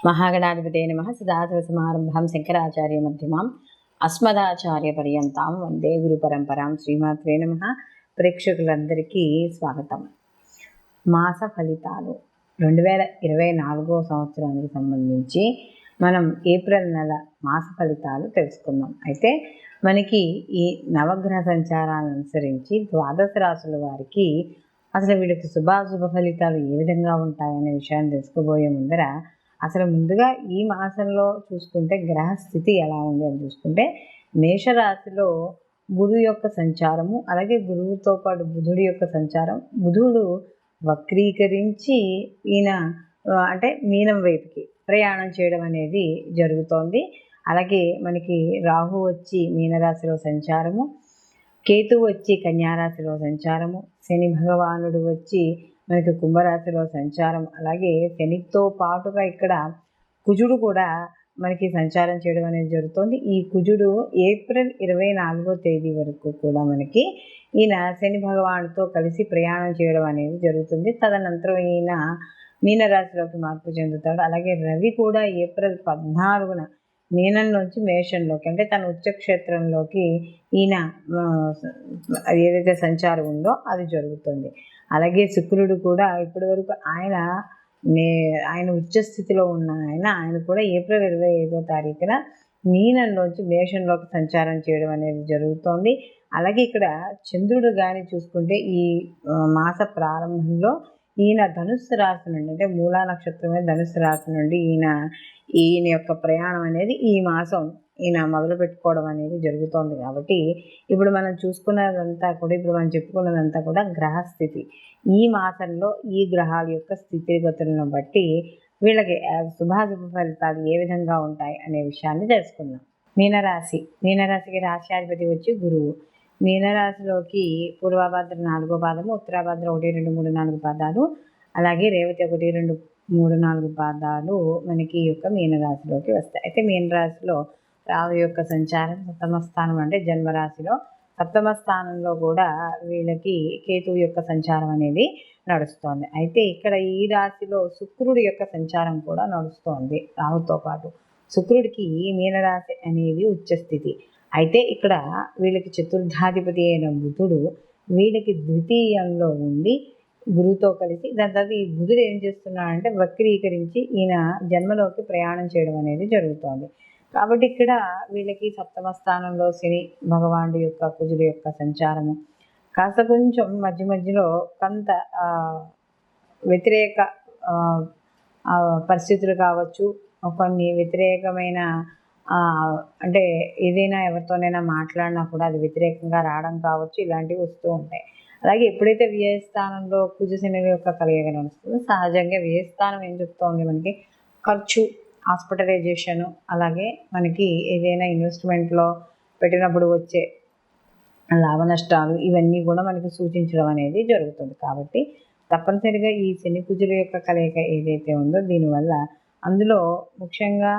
మహాగణాధిపతే నమః. సదాశివసమారంభాం శంకరాచార్య మధ్యమాం అస్మదాచార్య పర్యంతాం వందే గురు పరంపరాం. శ్రీమాత్రే నమః. ప్రేక్షకులందరికీ స్వాగతం. మాస ఫలితాలు 2024 సంవత్సరానికి సంబంధించి మనం ఏప్రిల్ నెల మాస ఫలితాలు తెలుసుకుందాం. అయితే మనకి ఈ నవగ్రహ సంచారాలను అనుసరించి ద్వాదశ రాశుల వారికి అసలు వీళ్ళకి శుభాశుభ ఫలితాలు ఏ విధంగా ఉంటాయనే విషయాన్ని తెలుసుకోబోయే ముందర అసలు ముందుగా ఈ మాసంలో చూసుకుంటే గ్రహ స్థితి ఎలా ఉంది అని చూసుకుంటే మేషరాశిలో గురువు యొక్క సంచారము, అలాగే గురువుతో పాటు బుధుడి యొక్క సంచారం. బుధుడు వక్రీకరించి ఈయన అంటే మీనం వైపుకి ప్రయాణం చేయడం అనేది జరుగుతోంది. అలాగే మనకి రాహు వచ్చి మీనరాశిలో సంచారము, కేతువు వచ్చి కన్యారాశిలో సంచారము, శని భగవానుడు వచ్చి మనకి కుంభరాశిలో సంచారం, అలాగే శనితో పాటుగా ఇక్కడ కుజుడు కూడా మనకి సంచారం చేయడం అనేది జరుగుతుంది. ఈ కుజుడు ఏప్రిల్ 24వ తేదీ వరకు కూడా మనకి ఈయన శని భగవానుడితో కలిసి ప్రయాణం చేయడం అనేది జరుగుతుంది. తదనంతరం ఈయన మీనరాశిలోకి మార్పు చెందుతాడు. అలాగే రవి కూడా ఏప్రిల్ 14న మీనంలోంచి మేషంలోకి అంటే తన ఉచ్చక్షేత్రంలోకి ఈయన ఏదైతే సంచారం ఉందో అది జరుగుతుంది. అలాగే శుక్రుడు కూడా ఇప్పటి వరకు ఆయన ఉచ్చస్థితిలో ఉన్న ఆయన కూడా ఏప్రిల్ 25వ తారీఖున మీనంలోంచి మేషంలోకి సంచారం చేయడం అనేది జరుగుతోంది. అలాగే ఇక్కడ చంద్రుడు కానీ చూసుకుంటే ఈ మాస ప్రారంభంలో ఈయన ధనుస్సు రాశి నుండి అంటే మూలా నక్షత్రమే ధనుస్సు రాశి నుండి ఈయన యొక్క ప్రయాణం అనేది ఈ మాసం ఈయన మొదలు పెట్టుకోవడం అనేది జరుగుతోంది. కాబట్టి ఇప్పుడు మనం చూసుకున్నదంతా కూడా ఇప్పుడు మనం చెప్పుకున్నదంతా కూడా గ్రహస్థితి. ఈ మాసంలో ఈ గ్రహాల యొక్క స్థితిగతులను బట్టి వీళ్ళకి శుభాశుభ ఫలితాలు ఏ విధంగా ఉంటాయి అనే విషయాన్ని తెలుసుకుందాం. మీనరాశికి రాశ్యాధిపతి వచ్చి గురువు. మీనరాశిలోకి పూర్వభాద్ర 4వ పాదము, ఉత్తరాభాద్ర 1, 2, 3, 4 పాదాలు, అలాగే రేవతి 1, 2, 3, 4 పాదాలు మనకి ఈ యొక్క మీనరాశిలోకి వస్తాయి. అయితే మీనరాశిలో రాహు యొక్క సంచారం సప్తమ స్థానం అంటే జన్మరాశిలో సప్తమ స్థానంలో కూడా వీళ్ళకి కేతువు యొక్క సంచారం అనేది నడుస్తోంది. అయితే ఇక్కడ ఈ రాశిలో శుక్రుడి యొక్క సంచారం కూడా నడుస్తోంది రాహుతో పాటు. శుక్రుడికి మీనరాశి అనేది ఉచ్చస్థితి. అయితే ఇక్కడ వీళ్ళకి చతుర్థాధిపతి అయిన బుధుడు వీళ్ళకి ద్వితీయంలో ఉండి గురువుతో కలిసి దాని తర్వాత ఈ బుధుడు ఏం చేస్తున్నాడంటే వక్రీకరించి ఈయన జన్మలోకి ప్రయాణం చేయడం అనేది జరుగుతోంది. కాబట్టి ఇక్కడ వీళ్ళకి సప్తమ స్థానంలో శని భగవానుడి యొక్క కుజుడు యొక్క సంచారము కాస్త కొంచెం మధ్యలో కొంత వ్యతిరేక పరిస్థితులు కావచ్చు, కొన్ని వ్యతిరేకమైన అంటే ఏదైనా ఎవరితోనైనా మాట్లాడినా కూడా అది వ్యతిరేకంగా రావడం కావచ్చు, ఇలాంటివి వస్తూ ఉంటాయి. అలాగే ఎప్పుడైతే వ్యయస్థానంలో కుజ శనుల యొక్క కలయిక నడుస్తుందో సహజంగా వ్యయస్థానం ఏం చెప్తోంది మనకి ఖర్చు, హాస్పిటలైజేషను, అలాగే మనకి ఏదైనా ఇన్వెస్ట్మెంట్లో పెట్టినప్పుడు వచ్చే లాభ నష్టాలు ఇవన్నీ కూడా మనకి సూచించడం అనేది జరుగుతుంది. కాబట్టి తప్పనిసరిగా ఈ శని కుజుల యొక్క కలయిక ఏదైతే ఉందో దీనివల్ల అందులో ముఖ్యంగా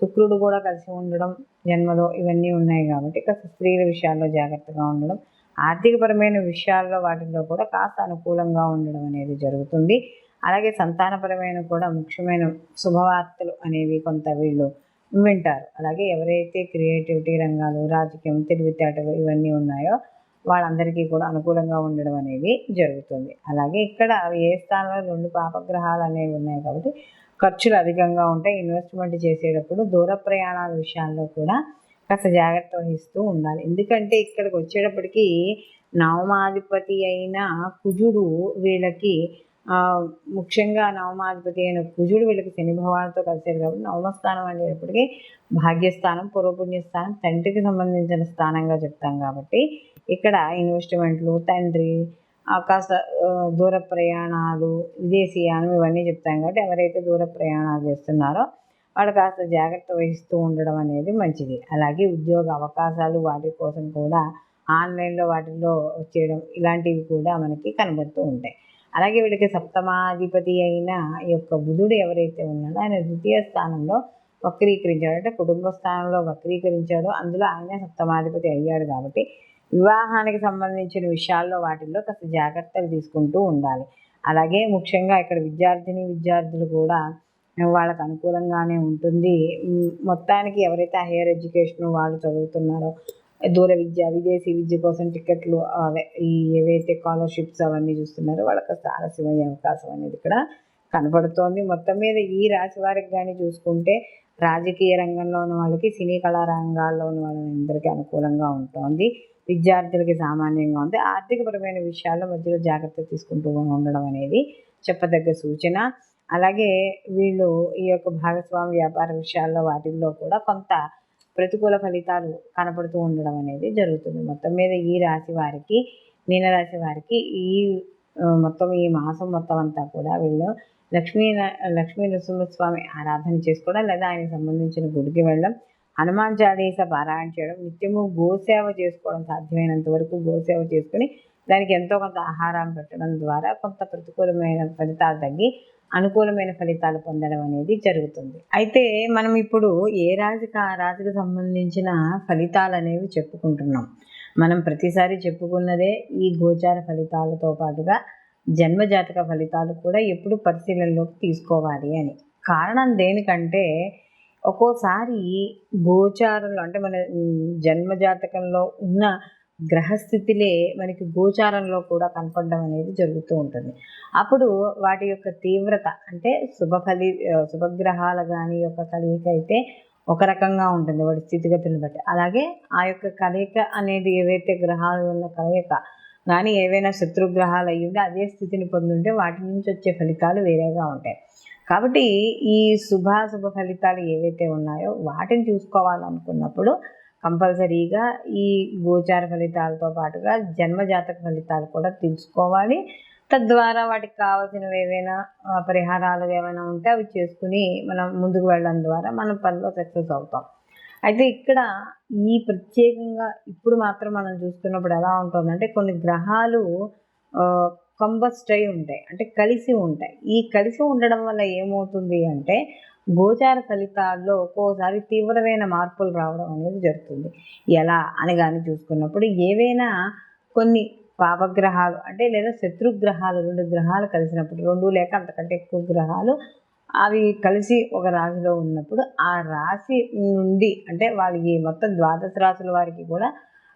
శుక్రుడు కూడా కలిసి ఉండడం జన్మలో ఇవన్నీ ఉన్నాయి. కాబట్టి కాస్త స్త్రీల విషయాల్లో జాగ్రత్తగా ఉండడం, ఆర్థికపరమైన విషయాల్లో వాటిల్లో కూడా కాస్త అనుకూలంగా ఉండడం అనేది జరుగుతుంది. అలాగే సంతానపరమైన కూడా ముఖ్యమైన శుభవార్తలు అనేవి కొంత వీళ్ళు వింటారు. అలాగే ఎవరైతే క్రియేటివిటీ రంగాలు, రాజకీయం, తెలివితేటలు ఇవన్నీ ఉన్నాయో వాళ్ళందరికీ కూడా అనుకూలంగా ఉండడం అనేది జరుగుతుంది. అలాగే ఇక్కడ ఏ స్థానంలో 2 పాపగ్రహాలు అనేవి ఉన్నాయి కాబట్టి ఖర్చులు అధికంగా ఉంటాయి. ఇన్వెస్ట్మెంట్ చేసేటప్పుడు దూర ప్రయాణాల విషయాల్లో కూడా కాస్త జాగ్రత్త వహిస్తూ ఉండాలి. ఎందుకంటే ఇక్కడికి వచ్చేటప్పటికి నవమాధిపతి అయిన కుజుడు వీళ్ళకి ముఖ్యంగా నవమాధిపతి అయిన కుజుడు వీళ్ళకి శని భగవానుడితో కలిసేది కాబట్టి నవమస్థానం అనేటప్పటికీ భాగ్యస్థానం, పూర్వపుణ్యస్థానం, తండ్రికి సంబంధించిన స్థానంగా చెప్తాం. కాబట్టి ఇక్కడ ఇన్వెస్ట్మెంట్లు, తండ్రి, కాస్త దూర ప్రయాణాలు, విదేశీయానం ఇవన్నీ చెప్తాం. కాబట్టి ఎవరైతే దూర ప్రయాణాలు చేస్తున్నారో వాళ్ళు కాస్త జాగ్రత్త వహిస్తూ ఉండడం అనేది మంచిది. అలాగే ఉద్యోగ అవకాశాలు వాటి కోసం కూడా ఆన్లైన్లో వాటిల్లో చేయడం ఇలాంటివి కూడా మనకి కనబడుతూ ఉంటాయి. అలాగే వీళ్ళకి సప్తమాధిపతి అయిన ఈ యొక్క బుధుడు ఎవరైతే ఉన్నాడో ఆయన ద్వితీయ స్థానంలో వక్రీకరించాడు, అంటే కుటుంబ స్థానంలో వక్రీకరించాడు. అందులో ఆయనే సప్తమాధిపతి అయ్యాడు. కాబట్టి వివాహానికి సంబంధించిన విషయాల్లో వాటిల్లో కాస్త జాగ్రత్తలు తీసుకుంటూ ఉండాలి. అలాగే ముఖ్యంగా ఇక్కడ విద్యార్థులు కూడా వాళ్ళకు అనుకూలంగానే ఉంటుంది. మొత్తానికి ఎవరైతే హైయర్ ఎడ్యుకేషన్ వాళ్ళు చదువుతున్నారో, దూర విద్య, విదేశీ విద్య కోసం టికెట్లు అవే ఈ ఏవైతే స్కాలర్షిప్స్ అవన్నీ చూస్తున్నారో వాళ్ళకి ఆలస్యమయ్యే అవకాశం అనేది ఇక్కడ కనపడుతోంది. మొత్తం మీద ఈ రాశి వారికి కానీ చూసుకుంటే రాజకీయ రంగంలో ఉన్న వాళ్ళకి, సినీ కళా రంగాల్లో ఉన్న వాళ్ళందరికీ అనుకూలంగా ఉంటుంది. విద్యార్థులకి సామాన్యంగా ఉంది. ఆర్థికపరమైన విషయాల్లో మధ్యలో జాగ్రత్త తీసుకుంటూ ఉండడం అనేది చెప్పదగ్గ సూచన. అలాగే వీళ్ళు ఈ యొక్క భాగస్వామి వ్యాపార విషయాల్లో వాటిల్లో కూడా కొంత ప్రతికూల ఫలితాలు కనపడుతూ ఉండడం అనేది జరుగుతుంది. మొత్తం మీద ఈ రాశి వారికి, మీనరాశి వారికి మొత్తం ఈ మాసం మొత్తం అంతా కూడా వీళ్ళు లక్ష్మీ నరసింహస్వామి ఆరాధన చేసుకోవడం, లేదా ఆయనకు సంబంధించిన గుడికి వెళ్ళడం, హనుమాన్ చాలీస పారాయణ చేయడం, నిత్యము గోసేవ చేసుకోవడం, సాధ్యమైనంత వరకు గోసేవ చేసుకుని దానికి ఎంతో కొంత ఆహారం పెట్టడం ద్వారా కొంత ప్రతికూలమైన ఫలితాలు తగ్గి అనుకూలమైన ఫలితాలు పొందడం అనేది జరుగుతుంది. అయితే మనం ఇప్పుడు ఏ రాశికి ఆ రాశికి సంబంధించిన ఫలితాలు అనేవి చెప్పుకుంటున్నాం. మనం ప్రతిసారి చెప్పుకున్నదే ఈ గోచార ఫలితాలతో పాటుగా జన్మజాతక ఫలితాలు కూడా ఎప్పుడు పరిశీలనలోకి తీసుకోవాలి అని. కారణం దేనికంటే ఒక్కోసారి గోచారంలో అంటే మన జన్మజాతకంలో ఉన్న గ్రహస్థితిలే మనకి గోచారంలో కూడా కనపడడం అనేది జరుగుతూ ఉంటుంది. అప్పుడు వాటి యొక్క తీవ్రత అంటే శుభగ్రహాల కానీ యొక్క కలయిక అయితే ఒక రకంగా ఉంటుంది వాటి స్థితిగతులను బట్టి. అలాగే ఆ యొక్క కలయిక అనేది ఏవైతే గ్రహాలు ఉన్న కలయిక కానీ ఏవైనా శత్రుగ్రహాలు అయ్యి ఉంటే అదే స్థితిని పొందుంటే వాటి నుంచి వచ్చే ఫలితాలు వేరేగా ఉంటాయి. కాబట్టి ఈ శుభాశుభ ఫలితాలు ఏవైతే ఉన్నాయో వాటిని చూసుకోవాలనుకున్నప్పుడు కంపల్సరీగా ఈ గోచార ఫలితాలతో పాటుగా జన్మజాతక ఫలితాలు కూడా తెలుసుకోవాలి. తద్వారా వాటికి కావాల్సినవి ఏవైనా పరిహారాలు ఏమైనా ఉంటే అవి చేసుకుని మనం ముందుకు వెళ్ళడం ద్వారా మన పనిలో సక్సెస్ అవుతాం. అయితే ఇక్కడ ఈ ప్రత్యేకంగా ఇప్పుడు మాత్రం మనం చూస్తున్నప్పుడు ఎలా ఉంటుందంటే కొన్ని గ్రహాలు కంబస్ట్ అయి ఉంటాయి, అంటే కలిసి ఉంటాయి. ఈ కలిసి ఉండడం వల్ల ఏమవుతుంది అంటే గోచార ఫలితాల్లో ఒక్కోసారి తీవ్రమైన మార్పులు రావడం అనేది జరుగుతుంది. ఎలా అని కానీ చూసుకున్నప్పుడు ఏవైనా కొన్ని పాపగ్రహాలు అంటే లేదా శత్రుగ్రహాలు 2 గ్రహాలు కలిసినప్పుడు 2 లేక అంతకంటే ఎక్కువ గ్రహాలు అవి కలిసి ఒక రాశిలో ఉన్నప్పుడు ఆ రాశి నుండి అంటే వాళ్ళకి మొత్తం 12 రాశుల వారికి కూడా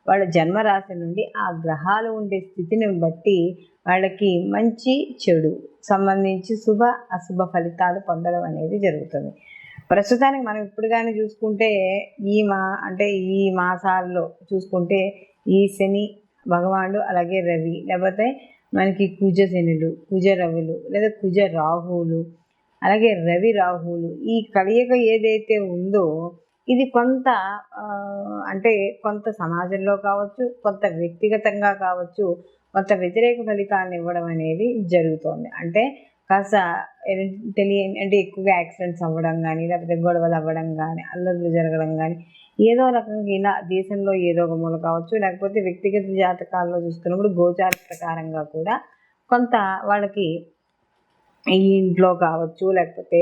వాళ్ళ జన్మరాశి నుండి ఆ గ్రహాలు ఉండే స్థితిని బట్టి వాళ్ళకి మంచి చెడు సంబంధించి శుభ అశుభ ఫలితాలు పొందడం అనేది జరుగుతుంది. ప్రస్తుతానికి మనం ఇప్పుడు కానీ చూసుకుంటే ఈ మాసాల్లో చూసుకుంటే ఈ శని భగవానుడు అలాగే రవి లేకపోతే మనకి కుజ శనులు, కుజ రవులు లేదా కుజ రాహువులు అలాగే రవి రాహువులు ఈ కలయిక ఏదైతే ఉందో ఇది కొంత అంటే కొంత సమాజంలో కావచ్చు, కొంత వ్యక్తిగతంగా కావచ్చు, కొంత వ్యతిరేక ఫలితాలను ఇవ్వడం అనేది జరుగుతోంది. అంటే కాస్త అంటే ఎక్కువగా యాక్సిడెంట్స్ అవ్వడం కానీ లేకపోతే గొడవలు అవ్వడం కానీ అల్లర్లు జరగడం కానీ ఏదో రకంగా ఇలా దేశంలో ఏదో ఒక మూల కావచ్చు, లేకపోతే వ్యక్తిగత జాతకాల్లో చూసుకున్నప్పుడు గోచార ప్రకారంగా కూడా కొంత వాళ్ళకి ఈ ఇంట్లో కావచ్చు లేకపోతే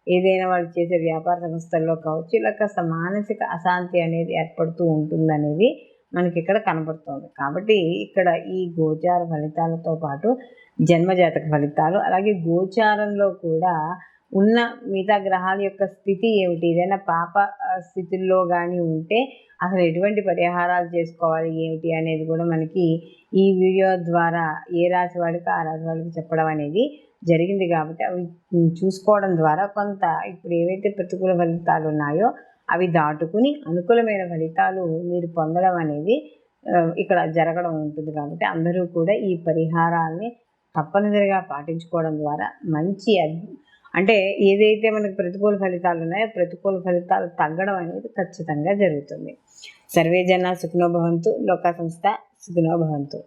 ఏదైనా వాళ్ళు చేసే వ్యాపార సంస్థల్లో కావచ్చు ఇలా కాస్త మానసిక అశాంతి అనేది ఏర్పడుతూ ఉంటుందనేది మనకి ఇక్కడ కనబడుతుంది. కాబట్టి ఇక్కడ ఈ గోచార ఫలితాలతో పాటు జన్మజాతక ఫలితాలు అలాగే గోచారంలో కూడా ఉన్న మిగతా గ్రహాల యొక్క స్థితి ఏమిటి, ఏదైనా పాప స్థితుల్లో కానీ ఉంటే అసలు ఎటువంటి పరిహారాలు చేసుకోవాలి ఏమిటి అనేది కూడా మనకి ఈ వీడియో ద్వారా ఏ రాశి వాడికి ఆ రాశి వాళ్ళకి చెప్పడం అనేది జరిగింది. కాబట్టి అవి చూసుకోవడం ద్వారా కొంత ఇప్పుడు ఏవైతే ప్రతికూల ఫలితాలు ఉన్నాయో అవి దాటుకుని అనుకూలమైన ఫలితాలు మీరు పొందడం అనేది ఇక్కడ జరగడం ఉంటుంది. కాబట్టి అందరూ కూడా ఈ పరిహారాల్ని తప్పనిసరిగా పాటించుకోవడం ద్వారా మంచి అంటే ఏదైతే మనకు ప్రతికూల ఫలితాలు ఉన్నాయో ప్రతికూల ఫలితాలు తగ్గడం అనేది ఖచ్చితంగా జరుగుతుంది. సర్వే జన సుఖినో భవంతు, లోకా సంస్థ సుఖినో భవంతు.